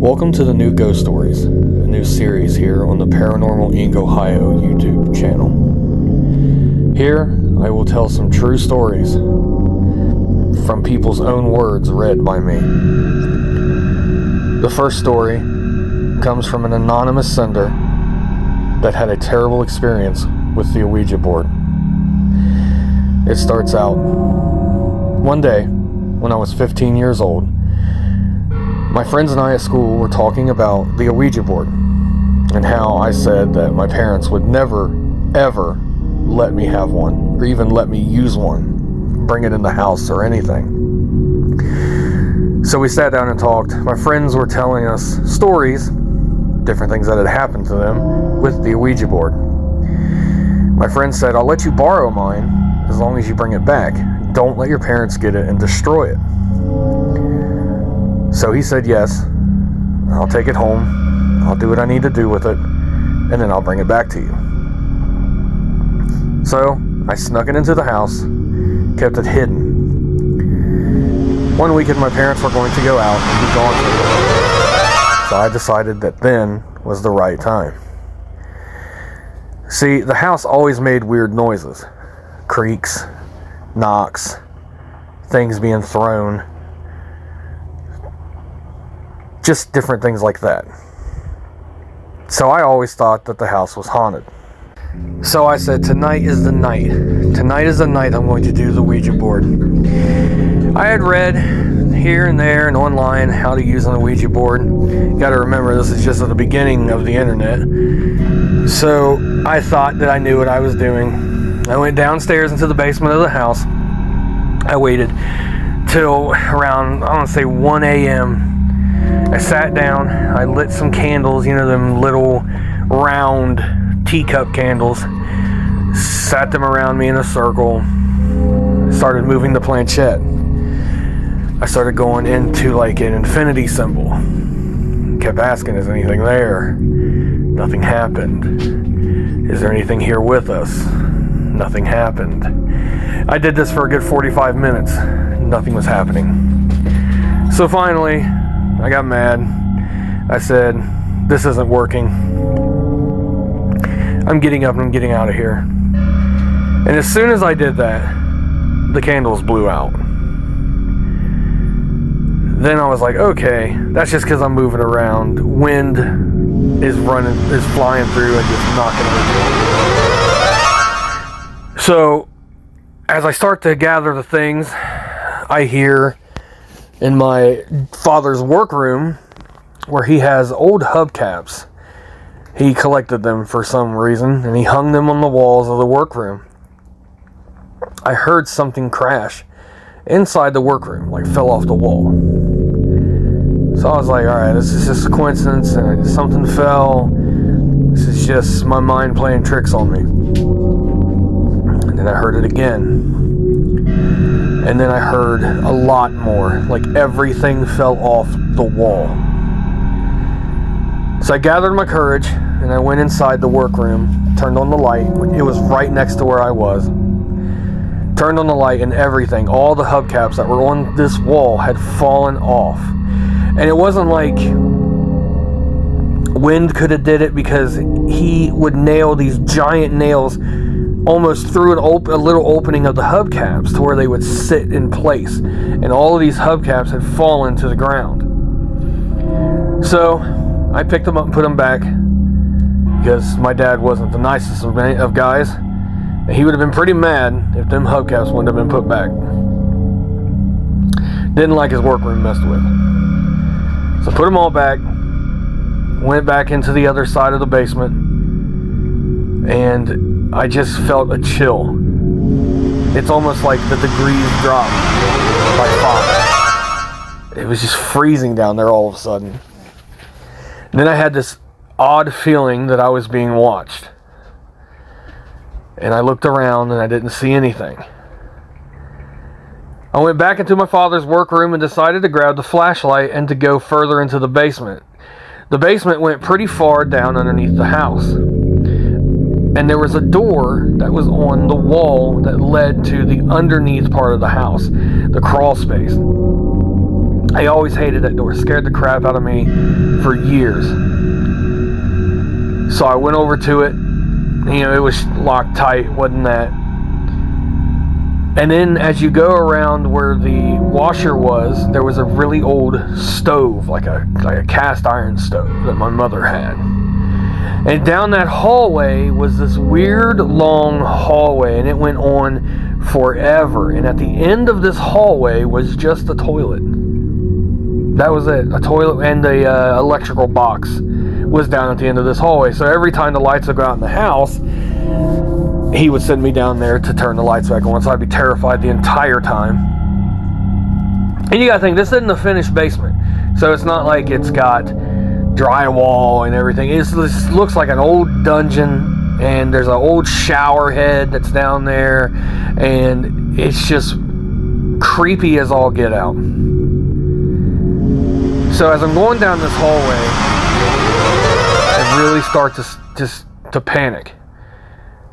Welcome to the new Ghost Stories, a new series here on the Paranormal Inc. Ohio YouTube channel. Here, I will tell some true stories from people's own words read by me. The first story comes from an anonymous sender that had a terrible experience with the ouija board. It starts out, one day, when I was 15 years old, my friends and I at school were talking about the ouija board and how I said that my parents would never, ever let me have one or even let me use one, bring it in the house or anything. So we sat down and talked. My friends were telling us stories, different things that had happened to them with the ouija board. My friend said, "I'll let you borrow mine as long as you bring it back. Don't let your parents get it and destroy it." So he said, "Yes, I'll take it home, I'll do what I need to do with it, and then I'll bring it back to you." So I snuck it into the house, kept it hidden. One weekend my parents were going to go out and be gone for a while, so I decided that then was the right time. See, the house always made weird noises, creaks, knocks, things being thrown, just different things like that. So I always thought that the house was haunted. So I said, tonight is the night. Tonight is the night I'm going to do the Ouija board. I had read here and there and online how to use an Ouija board. You gotta remember, this is just at the beginning of the internet. So I thought that I knew what I was doing. I went downstairs into the basement of the house. I waited till around, I want to say 1 a.m. I sat down, I lit some candles, you know, them little round teacup candles, sat them around me in a circle, started moving the planchette. I started going into like an infinity symbol, kept asking, is anything there? Nothing happened. Is there anything here with us? Nothing happened. I did this for a good 45 minutes. Nothing was happening. So finally, I got mad. I said, this isn't working. I'm getting up and I'm getting out of here. And as soon as I did that, the candles blew out. Then I was like, okay, that's just because I'm moving around. Wind is flying through and just knocking everything. So, as I start to gather the things, I hear in my father's workroom where he has old hubcaps. He collected them for some reason and he hung them on the walls of the workroom. I heard something crash inside the workroom, like fell off the wall. So I was like, alright, this is just a coincidence and something fell. This is just my mind playing tricks on me. And then I heard it again. And then I heard a lot more, like everything fell off the wall. So I gathered my courage and I went inside the workroom, turned on the light. It was right next to where I was. Turned on the light and everything, all the hubcaps that were on this wall had fallen off. And it wasn't like wind could have did it, because he would nail these giant nails almost through a little opening of the hubcaps to where they would sit in place. And all of these hubcaps had fallen to the ground. So I picked them up and put them back, because my dad wasn't the nicest of guys. And he would have been pretty mad if them hubcaps wouldn't have been put back. Didn't like his workroom messed with. So put them all back, went back into the other side of the basement, and I just felt a chill. It's almost like the degrees dropped by 5. It was just freezing down there all of a sudden. And then I had this odd feeling that I was being watched. And I looked around and I didn't see anything. I went back into my father's workroom and decided to grab the flashlight and to go further into the basement. The basement went pretty far down underneath the house. And there was a door that was on the wall that led to the underneath part of the house, the crawl space. I always hated that door. It scared the crap out of me for years. So I went over to it. You know, it was locked tight, wasn't that? And then as you go around where the washer was, there was a really old stove, like a cast iron stove that my mother had. And down that hallway was this weird long hallway, and it went on forever. And at the end of this hallway was just a toilet. That was it. A toilet and a electrical box was down at the end of this hallway. So every time the lights would go out in the house, he would send me down there to turn the lights back on. So I'd be terrified the entire time. And you gotta think, this isn't a finished basement. So it's not like it's got drywall and everything. It looks like an old dungeon, and there's an old shower head that's down there, and it's just creepy as all get out. So as I'm going down this hallway, I really start to panic.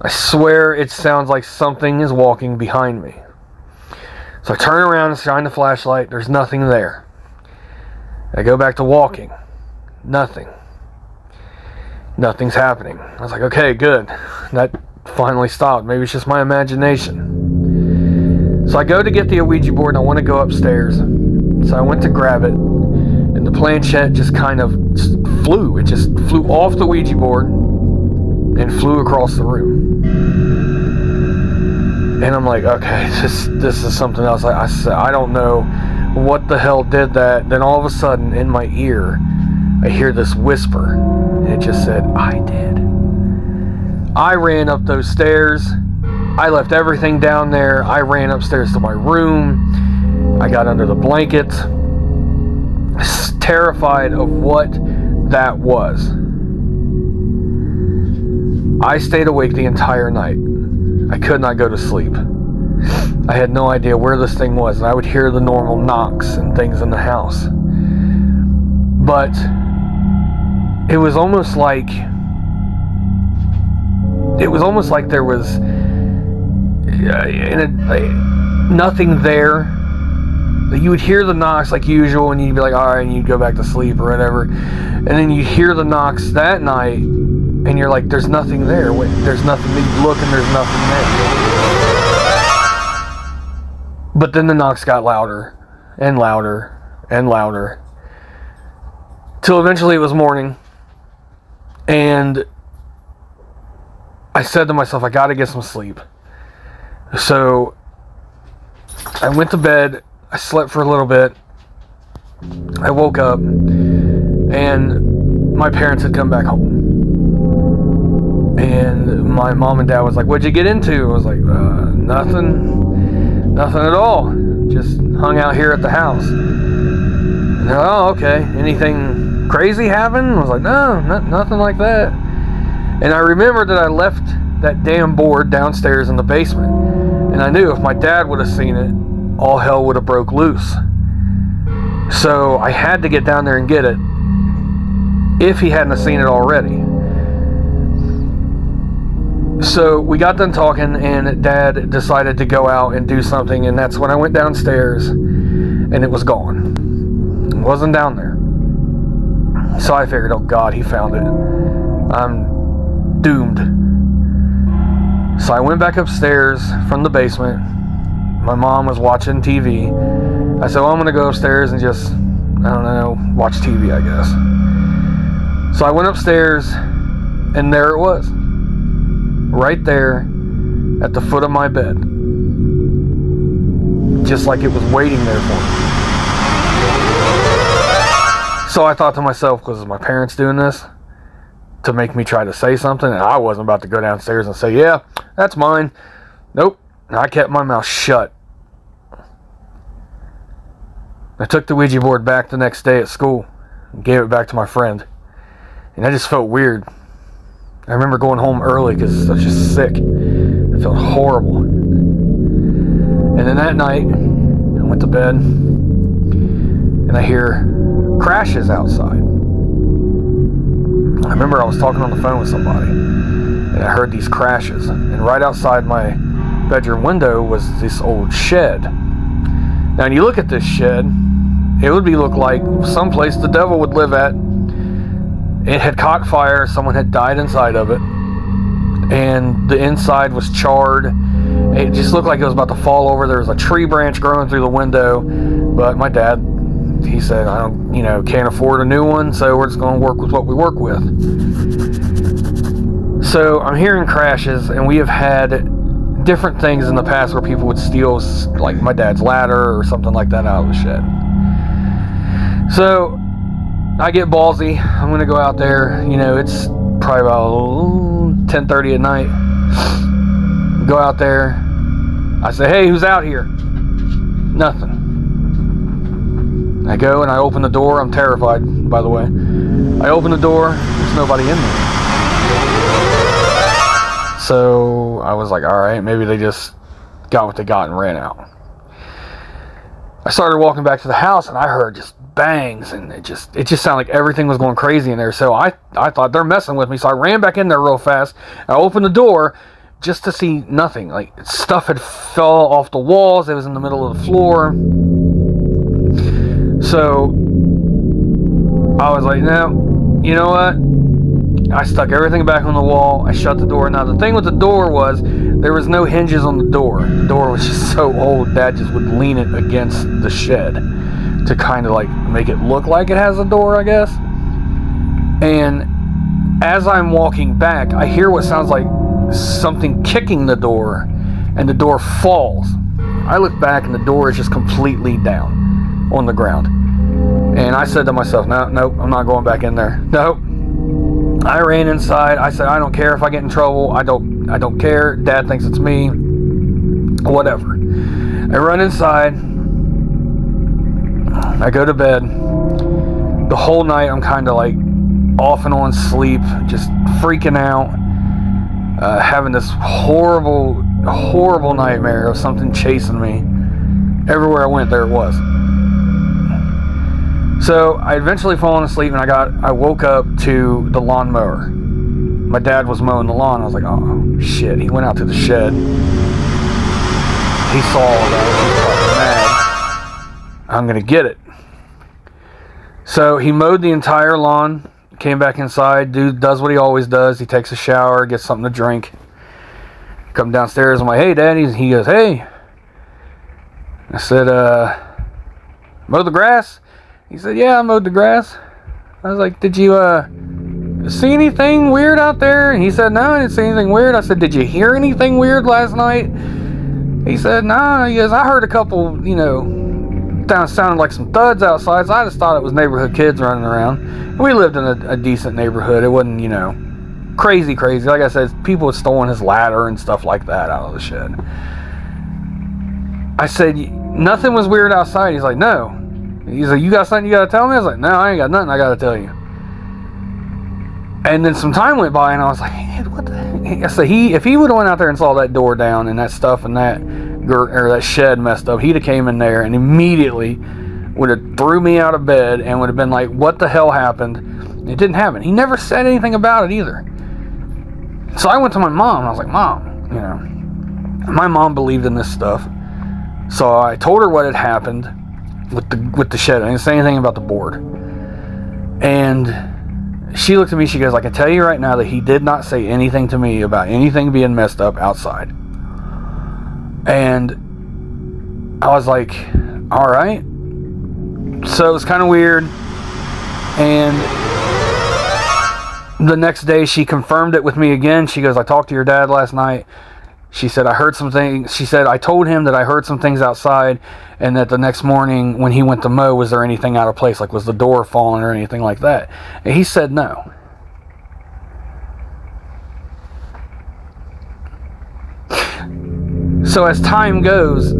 I swear it sounds like something is walking behind me. So I turn around and shine the flashlight. There's nothing there. I go back to walking. Nothing. Nothing's happening. I was like, okay, good. That finally stopped. Maybe it's just my imagination. So I go to get the Ouija board and I want to go upstairs. So I went to grab it, and the planchette just kind of flew. It just flew off the Ouija board and flew across the room. And I'm like, okay, this is something else. I said, I don't know what the hell did that. Then all of a sudden, in my ear, I hear this whisper, and it just said, I did. I ran up those stairs. I left everything down there. I ran upstairs to my room. I got under the blankets, terrified of what that was. I stayed awake the entire night. I could not go to sleep. I had no idea where this thing was, and I would hear the normal knocks and things in the house. But it was almost like there was nothing there. You would hear the knocks like usual, and you'd be like, all right, and you'd go back to sleep or whatever. And then you'd hear the knocks that night, and you're like, there's nothing there. Wait, there's nothing. You look, and there's nothing there. But then the knocks got louder and louder and louder, till eventually it was morning. And I said to myself, I gotta get some sleep. So I went to bed. I slept for a little bit. I woke up, and my parents had come back home. And my mom and dad was like, what'd you get into? I was like, nothing at all. Just hung out here at the house. And they're like, oh, okay. Anything crazy happen? I was like, no, nothing like that. And I remembered that I left that damn board downstairs in the basement. And I knew if my dad would have seen it, all hell would have broke loose. So I had to get down there and get it, if he hadn't seen it already. So we got done talking, and Dad decided to go out and do something, and that's when I went downstairs, and it was gone. It wasn't down there. So I figured, oh God, he found it. I'm doomed. So I went back upstairs from the basement. My mom was watching TV. I said, well, I'm going to go upstairs and just, I don't know, watch TV, I guess. So I went upstairs, and there it was. Right there at the foot of my bed. Just like it was waiting there for me. So I thought to myself, was my parents doing this to make me try to say something? And I wasn't about to go downstairs and say, yeah, that's mine. Nope. I kept my mouth shut. I took the Ouija board back the next day at school and gave it back to my friend. And I just felt weird. I remember going home early because I was just sick. I felt horrible. And then that night, I went to bed, and I hear crashes outside. I remember I was talking on the phone with somebody, and I heard these crashes. And right outside my bedroom window was this old shed. Now, when you look at this shed, it would look like someplace the devil would live at. It had caught fire. Someone had died inside of it, and the inside was charred. It just looked like it was about to fall over. There was a tree branch growing through the window, but my dad, he said, I don't, can't afford a new one, so we're just going to work with what we work with. So I'm hearing crashes, and we have had different things in the past where people would steal, like my dad's ladder or something like that out of the shed. So I get ballsy. I'm going to go out there. It's probably about 10:30 at night. Go out there. I say, hey, who's out here? Nothing. I go and I open the door. I'm terrified, by the way. I open the door. There's nobody in there. So I was like, all right, maybe they just got what they got and ran out. I started walking back to the house, and I heard just bangs, and it just sounded like everything was going crazy in there. So I thought they're messing with me. So I ran back in there real fast. I opened the door just to see nothing. Like, stuff had fell off the walls. It was in the middle of the floor. So I was like, no, you know what? I stuck everything back on the wall. I shut the door. Now, the thing with the door was there was no hinges on the door. The door was just so old, Dad just would lean it against the shed to kind of like make it look like it has a door, I guess. And as I'm walking back, I hear what sounds like something kicking the door, and the door falls. I look back, and the door is just completely down on the ground. And I said to myself, nope, I'm not going back in there. Nope. I ran inside. I said, I don't care if I get in trouble. I don't care. Dad thinks it's me. Whatever. I run inside. I go to bed. The whole night I'm kind of like off and on sleep, just freaking out, having this horrible nightmare of something chasing me. Everywhere I went, there it was. So I eventually fallen asleep, and I woke up to the lawnmower. My dad was mowing the lawn. I was like, oh shit. He went out to the shed. He saw all that. He was mad. I'm gonna get it. So he mowed the entire lawn, came back inside. Dude does what he always does. He takes a shower, gets something to drink. Come downstairs. I'm like, hey, Dad. He goes, hey. I said, mow the grass? He said, yeah, I mowed the grass. I was like, did you see anything weird out there? And he said, no, I didn't see anything weird. I said, did you hear anything weird last night? He said, nah. He goes, I heard a couple, sounded like some thuds outside, so I just thought it was neighborhood kids running around. And we lived in a decent neighborhood. It wasn't, crazy. Like I said, people had stolen his ladder and stuff like that out of the shed. I said, nothing was weird outside. He's like, no. He's like, you got something you got to tell me? I was like, no, I ain't got nothing I got to tell you. And then some time went by, and I was like, hey, what the heck? I said, if he would have went out there and saw that door down and that stuff and that shed messed up, he'd have came in there and immediately would have threw me out of bed and would have been like, what the hell happened? It didn't happen. He never said anything about it either. So I went to my mom, and I was like, Mom, my mom believed in this stuff. So I told her what had happened with the shed. I didn't say anything about the board. And she looked at me, she goes, I can tell you right now that he did not say anything to me about anything being messed up outside. And I was like, all right. So it was kind of weird. And the next day she confirmed it with me again. She goes, I talked to your dad last night. She said, I heard some things. She said, I told him that I heard some things outside, and that the next morning when he went to mow, was there anything out of place? Like, was the door falling or anything like that? And he said no. So as time goes,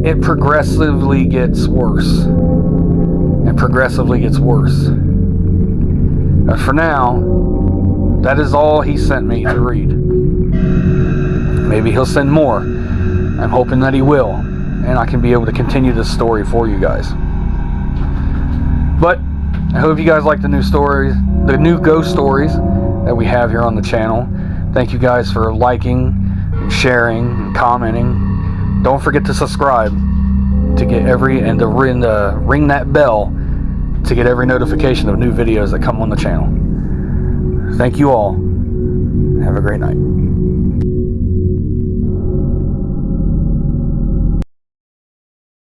it progressively gets worse. And progressively gets worse. But for now, that is all he sent me to read. Maybe he'll send more. I'm hoping that he will, and I can be able to continue this story for you guys. But I hope you guys like the new stories, the new ghost stories that we have here on the channel. Thank you guys for liking and sharing and commenting. Don't forget to subscribe. to get and to ring that bell to get every notification of new videos that come on the channel. Thank you all. Have a great night.